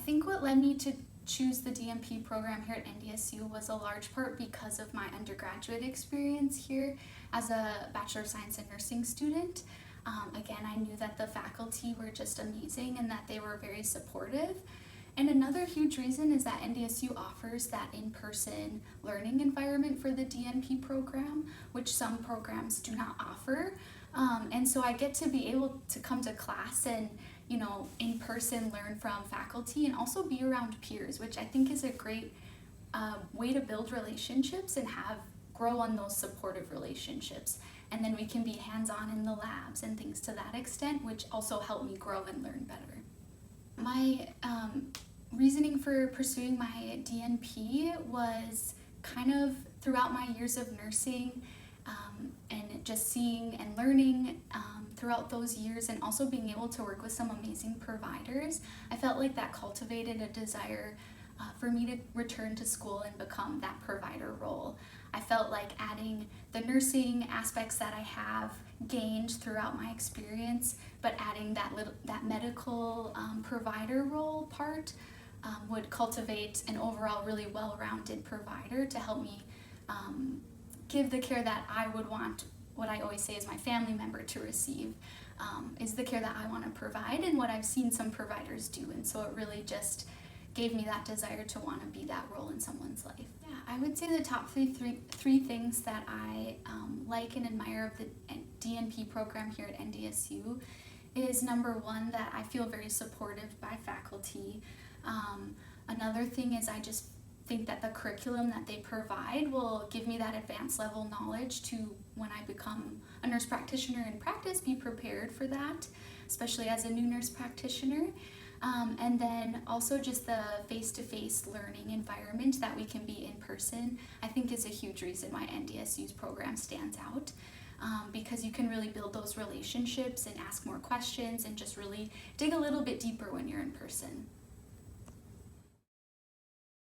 think what led me to choose the DNP program here at NDSU was a large part because of my undergraduate experience here as a Bachelor of Science in Nursing student. Again, I knew that the faculty were just amazing and that they were very supportive. And another huge reason is that NDSU offers that in-person learning environment for the DNP program, which some programs do not offer. And so I get to be able to come to class and, in person learn from faculty and also be around peers, which I think is a great way to build relationships and grow on those supportive relationships. And then we can be hands-on in the labs and things to that extent, which also help me grow and learn better. My reasoning for pursuing my DNP was kind of throughout my years of nursing and just seeing and learning throughout those years, and also being able to work with some amazing providers. I felt like that cultivated a desire for me to return to school and become that provider role. I felt like adding the nursing aspects that I have gained throughout my experience, but adding that medical provider role part would cultivate an overall really well-rounded provider to help me give the care that I would want, what I always say is my family member to receive, is the care that I want to provide and what I've seen some providers do. And so it really just gave me that desire to want to be that role in someone's life. Yeah, I would say the top three things that I like and admire of the DNP program here at NDSU is, number one, that I feel very supported by faculty. Another thing is I just think that the curriculum that they provide will give me that advanced level knowledge to, when I become a nurse practitioner in practice, be prepared for that, especially as a new nurse practitioner. And then also just the face-to-face learning environment that we can be in person, I think is a huge reason why NDSU's program stands out. Because you can really build those relationships and ask more questions and just really dig a little bit deeper when you're in person.